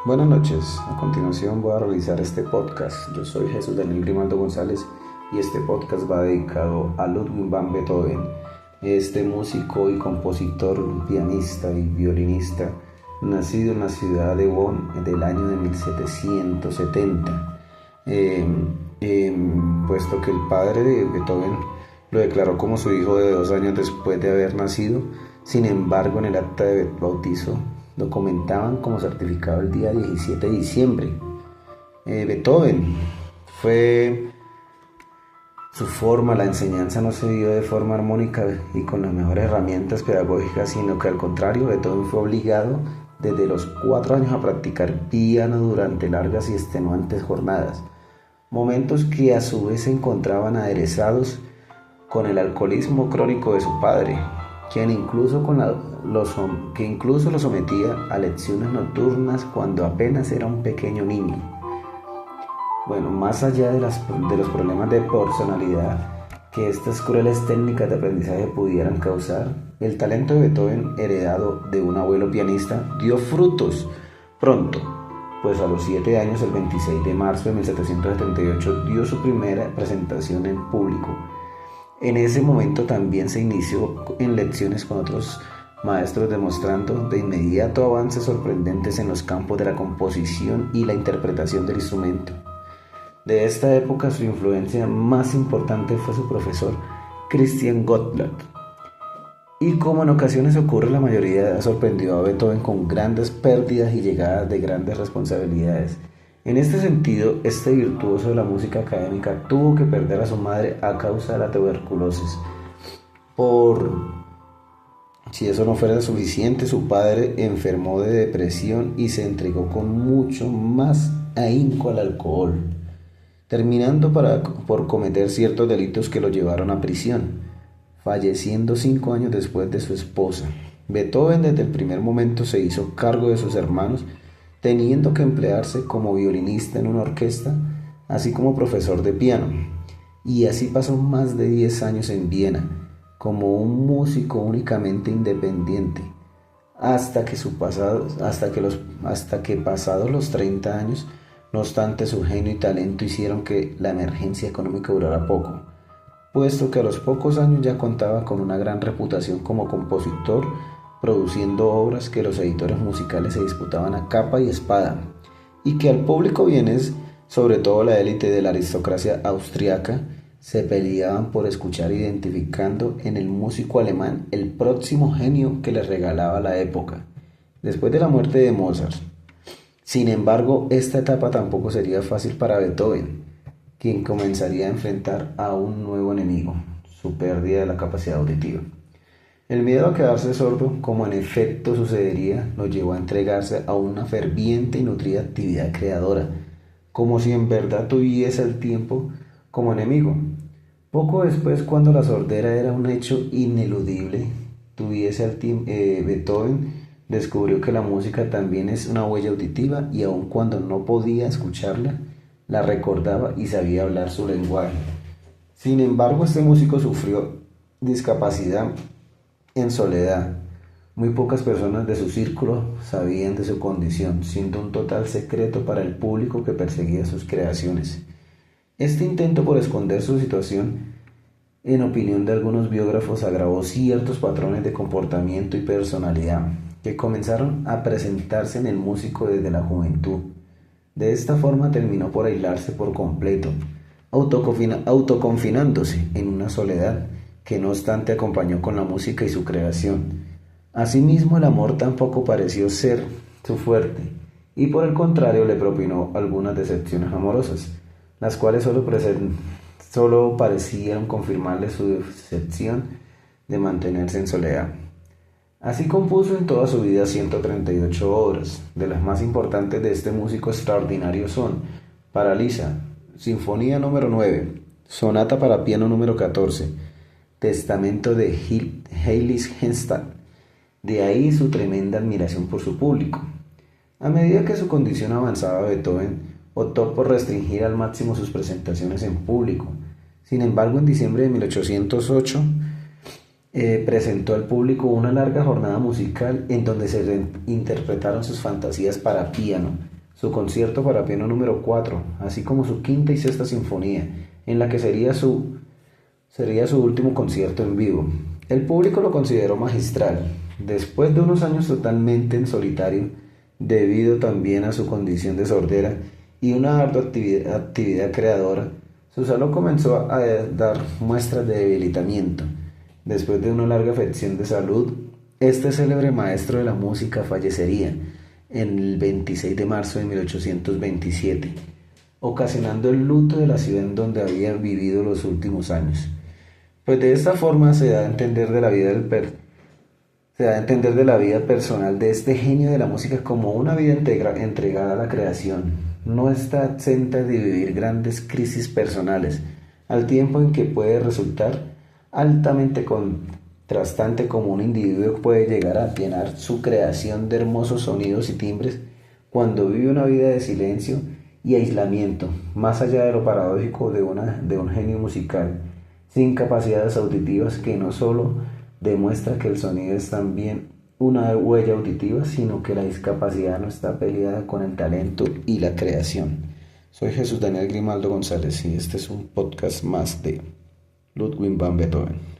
Buenas noches, a continuación voy a realizar este podcast. Yo soy Jesús Daniel Grimaldo González y este podcast va dedicado a Ludwig van Beethoven, este músico y compositor, pianista y violinista, nacido en la ciudad de Bonn del año de 1770, puesto que el padre de Beethoven lo declaró como su hijo de 2 años después de haber nacido. Sin embargo, en el acta de bautizo lo comentaban como certificado el día 17 de diciembre. Beethoven fue su forma, la enseñanza no se dio de forma armónica y con las mejores herramientas pedagógicas, sino que al contrario, Beethoven fue obligado desde los 4 años a practicar piano durante largas y extenuantes jornadas, momentos que a su vez se encontraban aderezados con el alcoholismo crónico de su padre, quien incluso lo sometía a lecciones nocturnas cuando apenas era un pequeño niño. Bueno, más allá de los problemas de personalidad que estas crueles técnicas de aprendizaje pudieran causar, el talento de Beethoven, heredado de un abuelo pianista, dio frutos pronto, pues a los 7 años, el 26 de marzo de 1778, dio su primera presentación en público. En ese momento también se inició en lecciones con otros maestros, demostrando de inmediato avances sorprendentes en los campos de la composición y la interpretación del instrumento. De esta época su influencia más importante fue su profesor Christian Gottlieb. Y como en ocasiones ocurre, la mayoría sorprendió a Beethoven con grandes pérdidas y llegadas de grandes responsabilidades. En este sentido, este virtuoso de la música académica tuvo que perder a su madre a causa de la tuberculosis. Si eso no fuera suficiente, su padre enfermó de depresión y se entregó con mucho más ahínco al alcohol, terminando por cometer ciertos delitos que lo llevaron a prisión, falleciendo 5 años después de su esposa. Beethoven desde el primer momento se hizo cargo de sus hermanos, teniendo que emplearse como violinista en una orquesta, así como profesor de piano, y así pasó más de 10 años en Viena, como un músico únicamente independiente, hasta que pasados los 30 años, no obstante su genio y talento hicieron que la emergencia económica durara poco, puesto que a los pocos años ya contaba con una gran reputación como compositor, produciendo obras que los editores musicales se disputaban a capa y espada, y que al público vienés, sobre todo la élite de la aristocracia austriaca, se peleaban por escuchar, identificando en el músico alemán el próximo genio que les regalaba la época, después de la muerte de Mozart. Sin embargo, esta etapa tampoco sería fácil para Beethoven, quien comenzaría a enfrentar a un nuevo enemigo, su pérdida de la capacidad auditiva. El miedo a quedarse sordo, como en efecto sucedería, lo llevó a entregarse a una ferviente y nutrida actividad creadora, como si en verdad tuviese el tiempo como enemigo. Poco después, cuando la sordera era un hecho ineludible, Beethoven descubrió que la música también es una huella auditiva, y aun cuando no podía escucharla, la recordaba y sabía hablar su lenguaje. Sin embargo, este músico sufrió discapacidad en soledad. Muy pocas personas de su círculo sabían de su condición, siendo un total secreto para el público que perseguía sus creaciones. Este intento por esconder su situación, en opinión de algunos biógrafos, agravó ciertos patrones de comportamiento y personalidad que comenzaron a presentarse en el músico desde la juventud. De esta forma terminó por aislarse por completo, autoconfinándose en una soledad que no obstante acompañó con la música y su creación. Asimismo, el amor tampoco pareció ser su fuerte, y por el contrario le propinó algunas decepciones amorosas, las cuales solo parecían confirmarle su decepción de mantenerse en soledad. Así compuso en toda su vida 138 obras. De las más importantes de este músico extraordinario son Paralisa, Sinfonía número 9, Sonata para piano número 14, Testamento de Heilig Henstadt. De ahí su tremenda admiración por su público. A medida que su condición avanzaba, Beethoven optó por restringir al máximo sus presentaciones en público. Sin embargo, en diciembre de 1808 presentó al público una larga jornada musical en donde se interpretaron sus fantasías para piano, su concierto para piano número 4, así como su quinta y sexta sinfonía, en la que sería su último concierto en vivo. El público lo consideró magistral, después de unos años totalmente en solitario, debido también a su condición de sordera y una ardua actividad creadora. Susano comenzó a dar muestras de debilitamiento. Después de una larga afección de salud, este célebre maestro de la música fallecería en el 26 de marzo de 1827, ocasionando el luto de la ciudad en donde había vivido los últimos años. Pues de esta forma se da a entender de la vida se da a entender de la vida personal de este genio de la música como una vida entregada a la creación. No está exenta de vivir grandes crisis personales, al tiempo en que puede resultar altamente contrastante como un individuo puede llegar a llenar su creación de hermosos sonidos y timbres cuando vive una vida de silencio y aislamiento, más allá de lo paradójico de un genio musical sin capacidades auditivas que no solo demuestra que el sonido es también una huella auditiva, sino que la discapacidad no está peleada con el talento y la creación. Soy Jesús Daniel Grimaldo González y este es un podcast más de Ludwig van Beethoven.